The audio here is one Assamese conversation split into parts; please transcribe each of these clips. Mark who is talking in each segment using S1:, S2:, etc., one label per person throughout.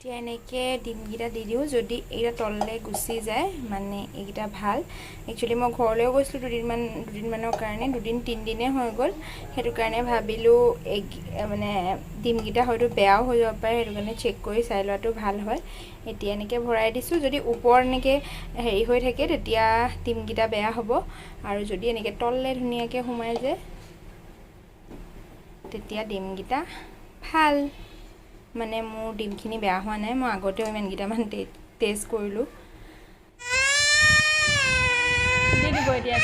S1: এতিয়া এনেকৈ ডিমকেইটা দি দিওঁ যদি এইকেইটা তললৈ গুচি যায় মানে এইকেইটা ভাল একচুৱেলি মই ঘৰলৈও গৈছিলোঁ দুদিনমানৰ কাৰণে 2-3 হৈ গ'ল সেইটো কাৰণে ভাবিলোঁ মানে ডিমকেইটা হয়তো বেয়াও হৈ যাব পাৰে সেইটো কাৰণে চেক কৰি চাই লোৱাটো ভাল হয় এতিয়া এনেকৈ ভৰাই দিছোঁ যদি ওপৰত এনেকৈ হেৰি হৈ থাকে তেতিয়া ডিমকেইটা বেয়া হ'ব আৰু যদি এনেকৈ তললৈ ধুনীয়াকৈ সোমাই যায় তেতিয়া ডিমকেইটা ভাল মানে মোৰ ডিমখিনি বেয়া হোৱা নাই মই আগতেও ইমানকেইটামান টেষ্ট কৰিলোঁ দি দিব এতিয়া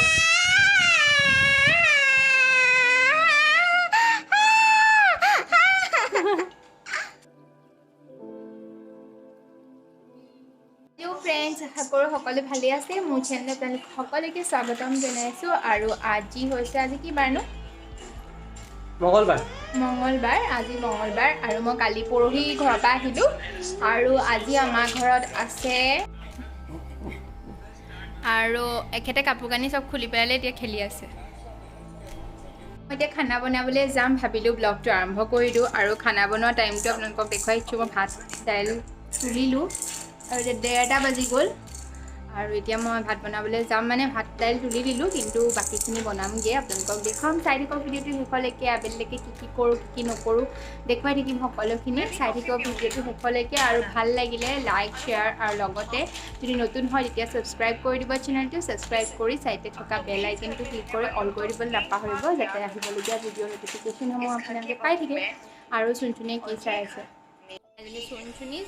S1: ফ্ৰেণ্ডছ আশা কৰোঁ সকলো ভালে আছে মোৰ চেনেলত আপোনালোক সকলোকে স্বাগতম জনাইছোঁ আৰু আজি হৈছে আজি কি বাৰনো মঙ্গলবাৰ আজি মঙ্গলবাৰ আৰু মই কালি পৰহি ঘৰৰ পৰা আহিলোঁ আৰু আজি আমাৰ ঘৰত আছে আৰু এখেতে কাপোৰ কানি চব খুলি পেলালে এতিয়া খেলি আছে মই এতিয়া খানা বনাবলৈ যাম ভাবিলোঁ ব্লগটো আৰম্ভ কৰি দিওঁ আৰু খানা বনোৱা টাইমটো আপোনালোকক দেখুৱাই দিছোঁ মই ভাত দাইল তুলিলোঁ আৰু এতিয়া 1:30 বাজি গ'ল আৰু এতিয়া মই ভাত বনাবলৈ যাম মানে ভাত দাইল তুলি দিলোঁ কিন্তু বাকীখিনি বনামগৈ আপোনালোকক দেখুৱাম চাই থাকিব ভিডিঅ'টো শেষলৈকে আবেলিলৈকে কি কৰোঁ কি নকৰোঁ দেখুৱাই থাকিম সকলোখিনি চাই থাকিব ভিডিঅ'টো শেষলৈকে আৰু ভাল লাগিলে লাইক শ্বেয়াৰ আৰু লগতে যদি নতুন হয় তেতিয়া ছাবস্ক্ৰাইব কৰি দিব চেনেলটো ছাবস্ক্ৰাইব কৰি চাইডে থকা বেল আইকনটো ক্লিক কৰি অল কৰি দিবলৈ নাপাহৰিব যাতে আহিবলগীয়া ভিডিঅ'ৰ নটিফিকেশ্যনসমূহ আপোনালোকে পাই থাকে আৰু চুনচুনিয়ে কি চাই আছে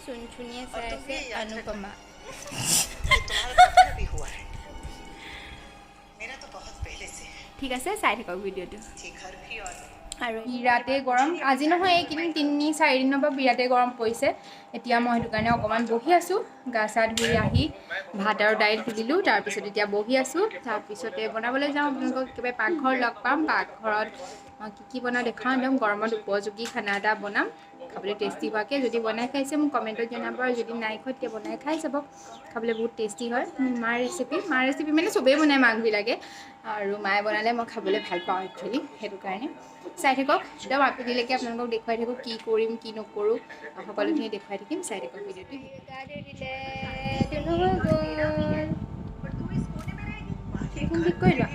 S1: চুনচুনিয়ে চাই আছে অনুপমা ঠিক আছে চাই থাকক ভিডিঅ'টো আৰু বিৰাটেই গৰম আজি নহয় এইকেইদিন 3-4 দিনৰ পৰা বিৰাটেই গৰম পৰিছে এতিয়া মই সেইটো কাৰণে অকণমান বহি আছোঁ গা চা ধুই আহি ভাত আৰু দাইল তুলিলোঁ তাৰপিছত এতিয়া বহি আছোঁ তাৰপিছতে বনাবলৈ যাওঁ আপোনালোকক একেবাৰে পাকঘৰ লগ পাম পাকঘৰত কি বনাওঁ দেখাওঁ একদম গৰমত উপযোগী খানা এটা বনাম খাবলৈ টেষ্টি হোৱাকৈ যদি বনাই খাইছে মোক কমেণ্টত জনাব আৰু যদি নাই খোৱা তেতিয়া বনাই খাই চাব খাবলৈ বহুত টেষ্টি হয় মাৰ ৰেচিপি মানে চবেই বনায় মাকবিলাকে আৰু মায়ে বনালে মই খাবলৈ ভাল পাওঁ একচুৱেলি সেইটো কাৰণে চাই থাকক একদম আপুনিলৈকে আপোনালোকক দেখুৱাই থাকোঁ কি কৰিম কি নকৰোঁ সকলোখিনি দেখুৱাই থাকিম চাই থাকক ভিডিঅ'টো ঠিক কৰি লোৱা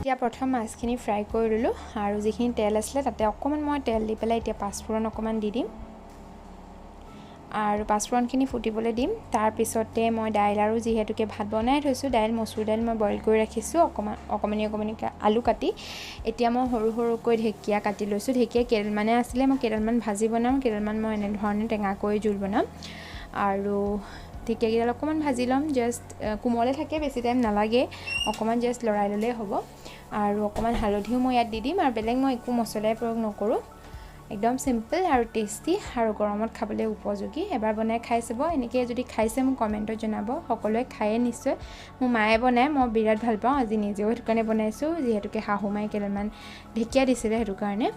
S1: এতিয়া প্ৰথম মাছখিনি ফ্ৰাই কৰি ল'লোঁ আৰু যিখিনি তেল আছিলে তাতে অকণমান মই তেল দি পেলাই এতিয়া পাঁচফোৰণ অকণমান দি দিম আৰু পাঁচফোৰণখিনি ফুটিবলৈ দিম। তাৰপিছতে মই দাইল আৰু যিহেতুকে ভাত বনাই থৈছোঁ, দাইল মচুৰ দাইল মই বইল কৰি ৰাখিছোঁ অকণমানি আলু কাটি। এতিয়া মই সৰু সৰুকৈ ঢেকীয়া কাটি লৈছোঁ। ঢেকীয়া কেইডালমানে আছিলে, মই কেইডালমান ভাজি বনাম, কেইডালমান মই এনেধৰণে টেঙাকৈ জোল বনাম। আৰু ঢেকীয়াকেইডাল অকণমান ভাজি ল'ম, জাষ্ট কোমলে থাকে, বেছি টাইম নালাগে, অকণমান জাষ্ট লৰাই ল'লেই হ'ব। আৰু অকণমান হালধিও মই ইয়াত দি দিম, আৰু বেলেগ মই একো মছলাই প্ৰয়োগ নকৰোঁ। একদম চিম্পল আৰু টেষ্টি আৰু গৰমত খাবলৈ উপযোগী। এবাৰ বনাই খাই চাব। এনেকৈ যদি খাইছে মোক কমেণ্টত জনাব। সকলোৱে খায়ে নিশ্চয়। মোৰ মায়ে বনায়, মই বিৰাট ভাল পাওঁ। আজি নিজেও সেইটো কাৰণে বনাইছোঁ, যিহেতুকে শাহু মায়ে কেইডালমান ঢেকীয়া দিছিলে, সেইটো কাৰণে।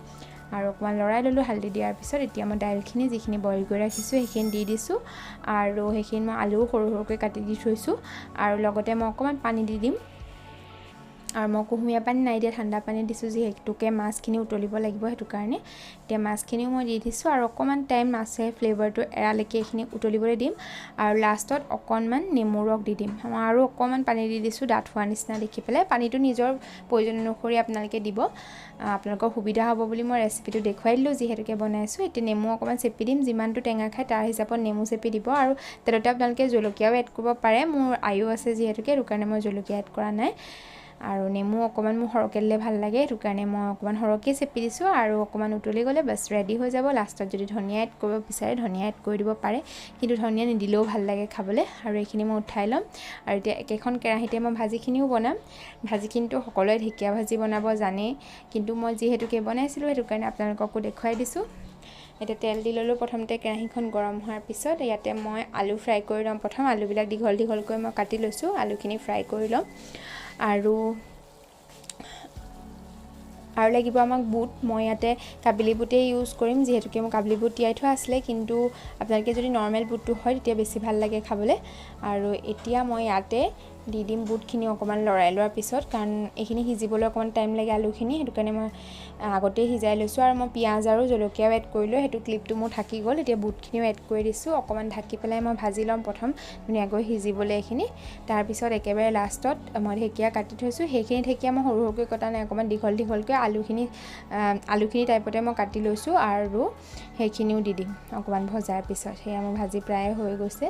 S1: আৰু অকণমান লৰাই ল'লোঁ হালধি দিয়াৰ পিছত। এতিয়া মই দাইলখিনি যিখিনি বইল কৰি ৰাখিছোঁ সেইখিনি দি দিছোঁ, আৰু সেইখিনি মই আলুও সৰু সৰুকৈ কাটি দি থৈছোঁ। আৰু লগতে মই অকণমান পানী দি দিম। আৰু মই কুহুমীয়া পানী নাই দিয়া, ঠাণ্ডা পানী দিছোঁ, যিহেতুকে মাছখিনি উতলিব লাগিব, সেইটো কাৰণে। এতিয়া মাছখিনিও মই দি দিছোঁ, আৰু অকণমান টাইম মাছে ফ্লেভাৰটো এৰালৈকে এইখিনি উতলিবলৈ দিম। আৰু লাষ্টত অকণমান নেমু ৰস দি দিম। মই আৰু অকণমান পানী দি দিছোঁ, ডাঠ হোৱা নিচিনা দেখি পেলাই। পানীটো নিজৰ প্ৰয়োজন অনুসৰি আপোনালোকে দিব, আপোনালোকৰ সুবিধা হ'ব বুলি মই ৰেচিপিটো দেখুৱাই দিলোঁ, যিহেতুকে বনাইছোঁ। এতিয়া নেমু অকণমান চেপি দিম, যিমানটো টেঙা খায় তাৰ হিচাপত নেমু চেপি দিব। আৰু তেলতে আপোনালোকে জলকীয়াও এড কৰিব পাৰে, মোৰ আয়ু আছে যিহেতুকে, সেইটো কাৰণে মই জলকীয়া এড কৰা নাই। আৰু নেমু অকণমান মোৰ সৰহকৈ দিলে ভাল লাগে, সেইটো কাৰণে মই অকণমান সৰহকৈ চেপি দিছোঁ। আৰু অকণমান উতলি গ'লে বাছ ৰেডি হৈ যাব। লাষ্টত যদি ধনিয়া এড কৰিব বিচাৰে ধনিয়া এড কৰি দিব পাৰে, কিন্তু ধনিয়া নিদিলেও ভাল লাগে খাবলৈ। আৰু এইখিনি মই উঠাই ল'ম। আৰু এতিয়া একেখন কেৰাহীতে মই ভাজিখিনিও বনাম। ভাজিখিনিতো সকলোৱে ঢেকীয়া ভাজি বনাব জানেই, কিন্তু মই যিহেতুকে বনাইছিলোঁ, সেইটো কাৰণে আপোনালোককো দেখুৱাই দিছোঁ। এতিয়া তেল দি ল'লোঁ। প্ৰথমতে কেৰাহীখন গৰম হোৱাৰ পিছত ইয়াতে মই আলু ফ্ৰাই কৰি ল'ম। প্ৰথম আলুবিলাক দীঘল দীঘলকৈ মই কাটি লৈছোঁ, আলুখিনি ফ্ৰাই কৰি ল'ম। আৰু লাগিব আমাক বুট। মই ইয়াতে কাবিলি বুটেই ইউজ কৰিম, যিহেতুকে মোৰ কাবিলি বুট তিয়াই থোৱা আছিলে, কিন্তু আপোনালোকে যদি নৰ্মেল বুটটো হয় তেতিয়া বেছি ভাল লাগে খাবলৈ। আৰু এতিয়া মই ইয়াতে দি দিম বুটখিনি অকণমান লৰাই লোৱাৰ পিছত, কাৰণ এইখিনি সিজিবলৈ অকণমান টাইম লাগে আলুখিনি, সেইটো কাৰণে মই আগতেই সিজাই লৈছোঁ। আৰু মই পিঁয়াজ আৰু জলকীয়াও এড কৰিলোঁ, সেইটো ক্লিপটো মোৰ থাকি গ'ল। এতিয়া বুটখিনিও এড কৰি দিছোঁ, অকণমান ঢাকি পেলাই মই ভাজি ল'ম প্ৰথম ধুনীয়াকৈ সিজিবলৈ এইখিনি। তাৰপিছত একেবাৰে লাষ্টত মই ঢেকীয়া কাটি থৈছোঁ, সেইখিনি ঢেকীয়া মই সৰু সৰুকৈ কটা নাই, অকণমান দীঘল দীঘলকৈ আলুখিনি টাইপতে মই কাটি লৈছোঁ, আৰু সেইখিনিও দি দিম অকণমান ভজাৰ পিছত। সেয়া মোৰ ভাজি প্ৰায় হৈ গৈছে।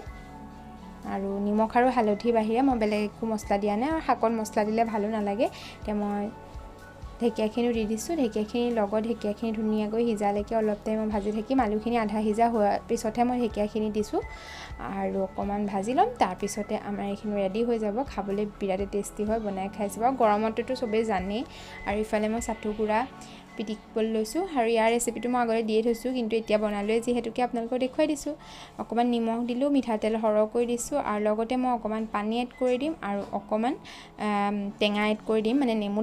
S1: আৰু নিমখ আৰু হালধিৰ বাহিৰে মই বেলেগ একো মছলা দিয়া নাই, আৰু শাকত মছলা দিলে ভালো নালাগে। এতিয়া মই ঢেকীয়াখিনিও দি দিছোঁ। ঢেকীয়াখিনিৰ লগত ঢেকীয়াখিনি ধুনীয়াকৈ সিজালৈকে অলপ টাইম মই ভাজি থাকিম। আলুখিনি আধা সিজা হোৱাৰ পিছতহে মই ঢেকীয়াখিনি দিছোঁ, আৰু অকণমান ভাজি ল'ম। তাৰপিছতে আমাৰ এইখিনি ৰেডি হৈ যাব। খাবলৈ বিৰাটেই টেষ্টি হয়, বনাই খাই চাব। গৰমততো চবেই জানেই। আৰু ইফালে মই চাটু গুড়া পিটিকিবলৈ লৈছোঁ, আৰু ইয়াৰ ৰেচিপিটো মই আগতে দিয়ে থৈছোঁ, কিন্তু এতিয়া বনালোৱে যিহেতুকে আপোনালোকক দেখুৱাই দিছোঁ। অকণমান নিমখ দিলোঁ, মিঠাতেল সৰহকৈ দিছোঁ, আৰু লগতে মই অকণমান পানী এড কৰি দিম, আৰু অকণমান টেঙা এড কৰি দিম, মানে নেমু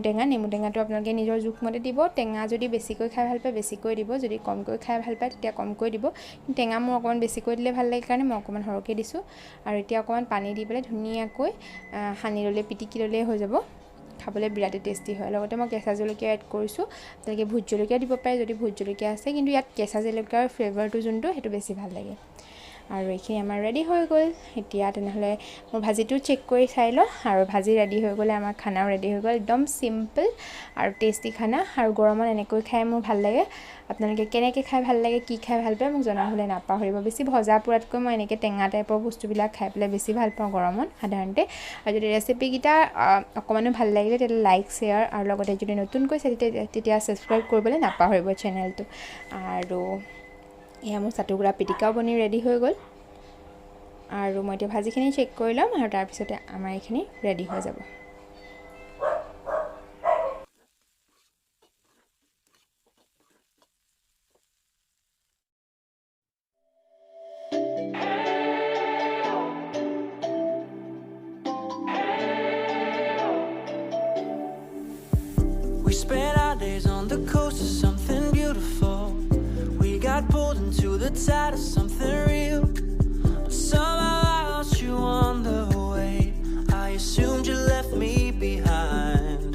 S1: টেঙাটো আপোনালোকে নিজৰ জোখমতে দিব। টেঙা যদি বেছিকৈ খাই ভাল পায় বেছিকৈ দিব, যদি কমকৈ খাই ভাল পায় তেতিয়া কমকৈ দিব। টেঙা মোৰ অকণমান বেছিকৈ দিলে ভাল লাগে কাৰণে মই অকণমান সৰহকৈ দিছোঁ। আৰু এতিয়া অকণমান পানী দি পেলাই ধুনীয়াকৈ সানি ল'লে, পিটিকি ল'লেই হৈ যাব। খাবলৈ বিৰাটেই টেষ্টি হয়। লগতে মই কেঁচা জলকীয়া এড কৰিছোঁ, তেনেকৈ ভোট জলকীয়া দিব পাৰে যদি ভোট জলকীয়া আছে, কিন্তু ইয়াত কেঁচা জলকীয়াৰ ফ্লেভাৰটো যোনটো সেইটো বেছি ভাল লাগে। আৰু এইখিনি আমাৰ ৰেডি হৈ গ'ল। এতিয়া তেনেহ'লে মোৰ ভাজিটো চেক কৰি চাই লওঁ, আৰু ভাজি ৰেডি হৈ গ'লে আমাৰ খানাও ৰেডি হৈ গ'ল। একদম চিম্পল আৰু টেষ্টি খানা, আৰু গৰমত এনেকৈ খাই মোৰ ভাল লাগে। আপোনালোকে কেনেকৈ খাই ভাল লাগে, কি খাই ভাল পায় মোক জনাবলৈ নাপাহৰিব। বেছি ভজা পোৰাতকৈ মই এনেকৈ টেঙা টাইপৰ বস্তুবিলাক খাই পেলাই বেছি ভাল পাওঁ গৰমত সাধাৰণতে। আৰু যদি ৰেচিপিকেইটা অকণমানো ভাল লাগিলে তেতিয়া লাইক, শ্বেয়াৰ, আৰু লগতে যদি নতুনকৈ চাই তেতিয়া ছাবস্ক্ৰাইব কৰিবলৈ নাপাহৰিব চেনেলটো। আৰু এয়া মোৰ চাটু গুড়া পিটিকাও বনি ৰেডি হৈ গ'ল। আৰু মই এতিয়া ভাজিখিনি চেক কৰি ল'ম, আৰু তাৰপিছতে আমাৰ এইখিনি ৰেডি হৈ যাব।
S2: We spent our days on the coast of something beautiful. We got pulled into the tide of something real. But somehow I lost you on the way. I assumed you left me behind.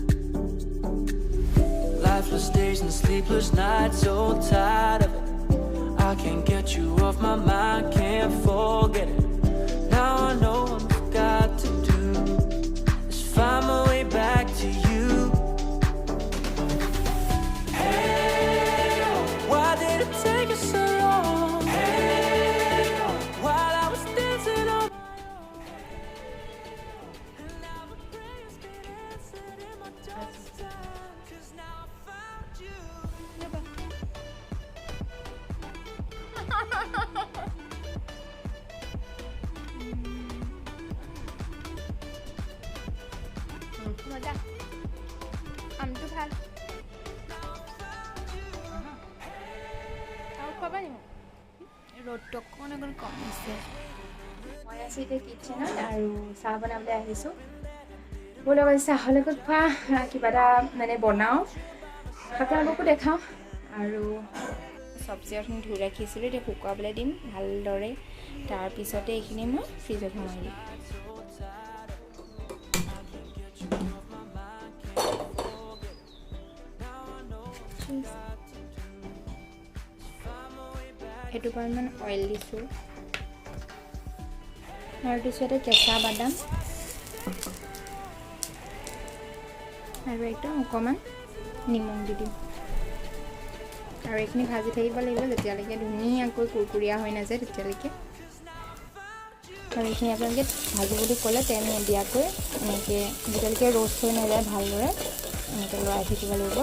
S2: Lifeless days and sleepless nights, so tired of it. I can't get you off my mind, can't forget it. Now I know what I've got to do is find my way back to you. Take us so long. Hey,
S1: মজা আমটো ভাল আৰু খাবা নি ৰ'দটো অকণ কমিছে মই আছোঁ এতিয়া কিটচেনত আৰু চাহ বনাবলৈ আহিছোঁ মোৰ লগত চাহৰ লগত খোৱা কিবা এটা মানে বনাওঁ আপোনালোককো দেখাওঁ আৰু চব্জিখিনি ধুই ৰাখিছিলোঁ এতিয়া শুকুৱাবলৈ দিম ভালদৰে তাৰপিছতে এইখিনি মই ফ্ৰিজত সোমাই দিম সেইটো পৰিমাণ অইল দিছোঁ তাৰপিছতে কেঁচা বাদাম আৰু একদম অকণমান নিমখ দি দিম আৰু এইখিনি ভাজি থাকিব লাগিব যেতিয়ালৈকে ধুনীয়াকৈ কুৰকুৰীয়া হৈ নাযায় তেতিয়ালৈকে আৰু এইখিনি আপোনালোকে ভাজি বুলি ক'লে তেল নিদিয়াকৈ এনেকৈ যেতিয়ালৈকে ৰ'ষ্ট হৈ নাযায় ভালদৰে এনেকৈ লৰাই থাকিব লাগিব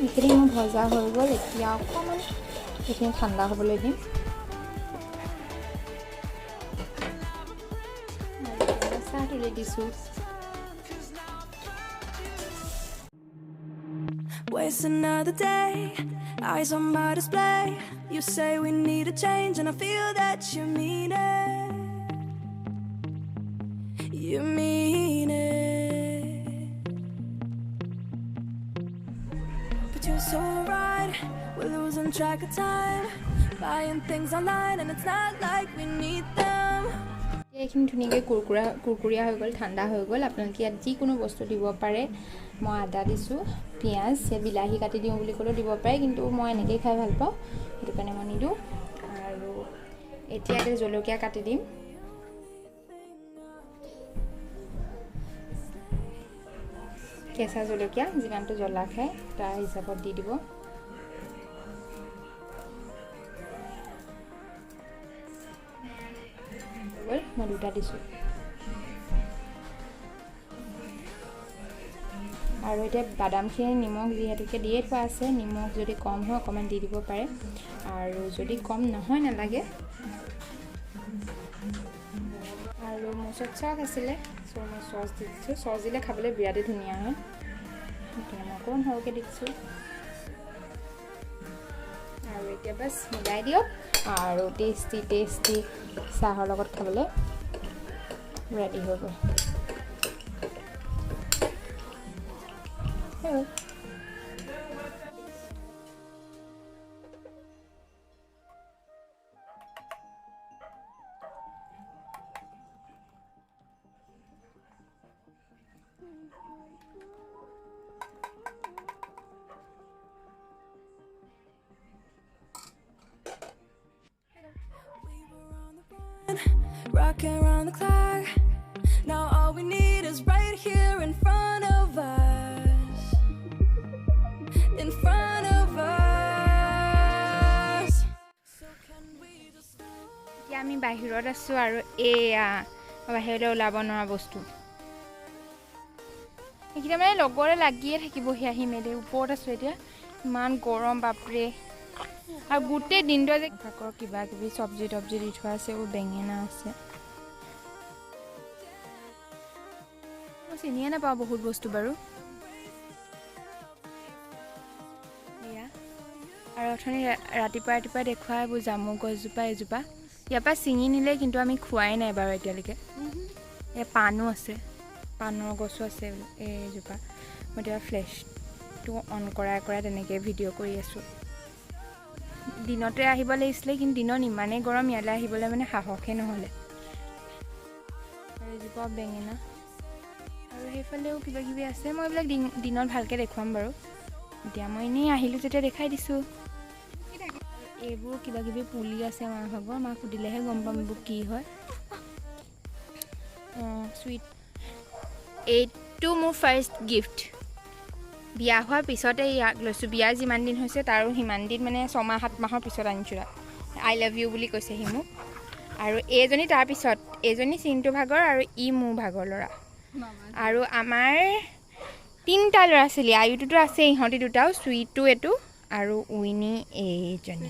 S1: এইখিনি মোৰ ভজা হৈ গ'ল এতিয়া অকণমান এইখিনি ঠাণ্ডা হ'বলৈ দিম চাহ তুলি দিছোঁ
S2: Waste another day, eyes on my display. You say we need a change, and I feel that you mean it. You mean it. But you're so right, we're losing track of time, buying things online, and it's not like we need them.
S1: এইখিনি ধুনীয়াকৈ কুৰকুৰীয়া হৈ গ'ল ঠাণ্ডা হৈ গ'ল আপোনালোকে ইয়াত যিকোনো বস্তু দিব পাৰে মই আদা দিছোঁ পিঁয়াজ বিলাহী কাটি দিওঁ বুলি ক'লেও দিব পাৰে কিন্তু মই এনেকৈয়ে খাই ভাল পাওঁ সেইটো কাৰণে মই নিদিওঁ আৰু এতিয়া জলকীয়া কাটি দিম কেঁচা জলকীয়া যিমানটো জ্বলা খায় তাৰ হিচাপত দি দিব মই দুটা দিছোঁ আৰু এতিয়া বাদামখিনি নিমখ যিহেতুকে দিয়ে থোৱা আছে নিমখ যদি কম হয় অকণমান দি দিব পাৰে আৰু যদি কম নহয় নালাগে আৰু মোৰ ওচৰত চচ আছিলে মই চচ দি দিছোঁ চচ দিলে খাবলৈ বিৰাটেই ধুনীয়া হয় সেইকাৰণে মই অকণমান সৰহকৈ দিছোঁ আৰু এতিয়া বাছ মিলাই দিয়ক আৰু টেষ্টি চাহৰ লগত খাবলৈ ৰেডি হৈ গ'ল
S2: Rocking around the clock. Now all we need is right here in front of us. In front of us. So can we just
S1: এতিয়া আমি বাহিৰত আছোঁ আৰু এয়া বাহিৰলৈ ওলাব নোৱাৰা বস্তু এইকেইটা মানে লগৰে লাগিয়ে থাকিবহি আহি মেলি ওপৰত আছোঁ এতিয়া ইমান গৰম বাপৰে আৰু গোটেই দিনটো যে শাকৰ কিবা কিবি চব্জি তব্জি দি থোৱা আছে বেঙেনা আছে মই চিনিয়ে নাপাওঁ বহুত বস্তু বাৰু এয়া আৰু অথনি ৰাতিপুৱা দেখুওৱা এইবোৰ জামু গছজোপা এজোপা ইয়াৰ পৰা ছিঙি নিলে কিন্তু আমি খোৱাই নাই বাৰু এতিয়ালৈকে এয়া পাণো আছে পাণৰ গছো আছে এইজোপা মই এতিয়া ফ্লেছটো অন কৰাই তেনেকৈ ভিডিঅ' কৰি আছোঁ দিনতে আহিব লাগিছিলে কিন্তু দিনত ইমানেই গৰম ইয়ালৈ আহিবলৈ মানে সাহসে নহ'লে আৰু এজোপা বেঙেনা আৰু সেইফালেও কিবা কিবি আছে মই এইবিলাক দিনত ভালকৈ দেখুৱাম বাৰু এতিয়া মই এনেই আহিলোঁ যেতিয়া দেখাই দিছোঁ এইবোৰ কিবা কিবি পুলি আছে আমাৰ ভাগৰ মাক সুধিলেহে গম পাম এইবোৰ কি হয় চুইট এইটো মোৰ ফাৰ্ষ্ট গিফ্ট বিয়া হোৱাৰ পিছতে ইয়াক লৈছোঁ বিয়া যিমান দিন হৈছে তাৰো সিমান দিন মানে 6-7 মাহৰ পিছত আনিছোঁ আই লাভ ইউ বুলি কৈছে সি মোক আৰু এইজনী তাৰপিছত এইজনী চিন্তু ভাগৰ আৰু ই মোৰ ভাগৰ ল'ৰা আৰু আমাৰ 3টা ল'ৰা ছোৱালী আয়ুটোতো আছে ইহঁতি দুটাও চুইটো এইটো আৰু উইনি এইজনী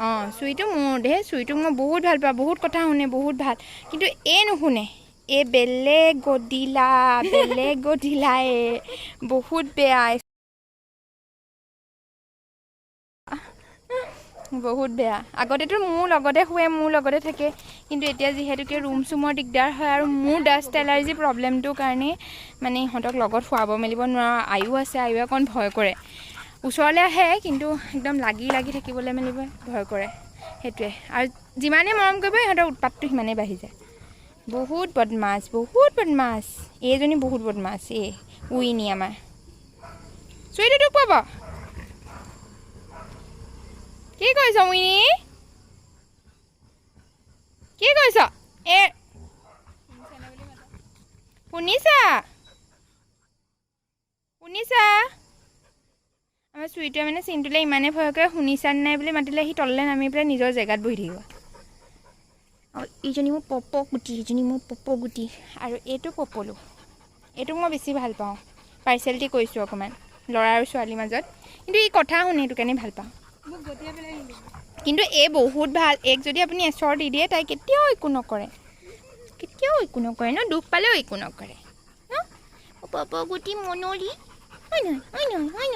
S1: অঁ চুইটো মোৰ দেই চুইটোক মই বহুত ভাল পাওঁ বহুত কথা শুনে বহুত ভাল কিন্তু এই নুশুনে এই বেলেগ গদিলা বহুত বেয়া বহুত বেয়া আগতেতো মোৰ লগতে শুৱে মোৰ লগতে থাকে কিন্তু এতিয়া যিহেতুকে ৰুম চুমৰ দিগদাৰ হয় আৰু মোৰ ডাষ্ট এলাৰ্জি প্ৰব্লেমটোৰ কাৰণে মানে ইহঁতক লগত শুৱাব মেলিব নোৱাৰোঁ আয়ু আছে আয়ুৱে অকণ ভয় কৰে ওচৰলৈ আহে কিন্তু একদম লাগি থাকিবলৈ মেলিব ভয় কৰে সেইটোৱে আৰু যিমানেই মৰম কৰিব ইহঁতৰ উৎপাতটো সিমানেই বাঢ়ি যায় বহুত বদমাছ এইজনী বহুত বদমাছ এই উইনি আমাৰ চুইটোতো পাব কি কৰিছ উইনি কি কৰিছ এ শুনিছা আমাৰ চুইটোৱে মানে চিন্তুলে ইমানেই ভয় কৰে শুনিছা নাই বুলি মাতিলে সি তললৈ নামি পেলাই নিজৰ জেগাত বহি থাকিব আৰু ইজনী মোৰ পপ গুটি আৰু এইটো পপলো এইটোক মই বেছি ভাল পাওঁ পাৰ্চেলিটি কৰিছোঁ অকণমান ল'ৰা আৰু ছোৱালীৰ মাজত কিন্তু ই কথা শুনে সেইটো কাৰণে ভাল পাওঁ কিন্তু এই বহুত ভাল এক যদি আপুনি এচৰ দি দিয়ে তাই কেতিয়াও একো নকৰে ন দুখ পালেও একো নকৰে ন পপ গুটি মনৰি হয় নহয়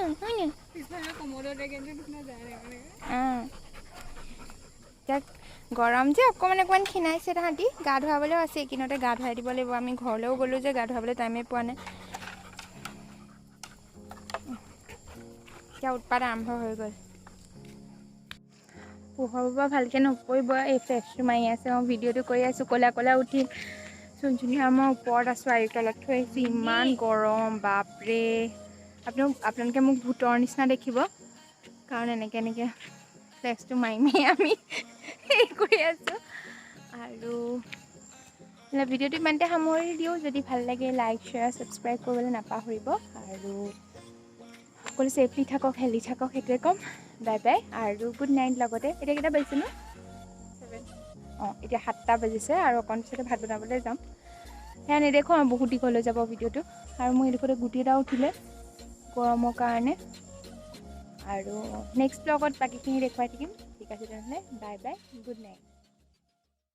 S1: গৰম যে অকণমান ক্ষীণাইছে তাহাঁতি গা ধুৱাবলৈও আছে এইকিনতে গা ধুৱাই দিব লাগিব আমি ঘৰলৈও গ'লোঁ যে গা ধুৱাবলৈ টাইমেই পোৱা নাই এতিয়া উৎপাত আৰম্ভ হৈ গ'ল পোহৰৰ পৰা ভালকৈ নপৰিব এই ফ্লেছটো মাৰি আছে মই ভিডিঅ'টো কৰি আছোঁ ক'লা উঠিম চুনচুনি আৰু মই ওপৰত আছোঁ আয়ুৰ তলত থৈ আহিছোঁ ইমান গৰম বাপৰে আপোনালোকে মোক ভূতৰ নিচিনা দেখিব কাৰণ এনেকৈ ফ্লেছটো মাৰি আমি হেৰি কৰি আছোঁ আৰু ভিডিঅ'টো ইমানতে সামৰি দিওঁ যদি ভাল লাগে লাইক শ্বেয়াৰ ছাবস্ক্ৰাইব কৰিবলৈ নাপাহৰিব আৰু সকলো ছেফলি থাকক হেল্ডি থাকক সেইটোৱে ক'ম বাই বাই আৰু গুড নাইট লগতে এতিয়া কেইটা বাজিছে ন 7 অঁ এতিয়া 7টা বাজিছে আৰু অকণ পিছতে ভাত বনাবলৈ যাম সেয়া নেদেখোঁ আৰু বহুত দীঘল হৈ যাব ভিডিঅ'টো আৰু মোৰ এইডোখৰতে গুটি এটা উঠিলে গৰমৰ কাৰণে আৰু নেক্সট ব্লগত বাকীখিনি দেখুৱাই থাকিম ঠিক আছে তেনেহ'লে বাই বাই গুড নাইট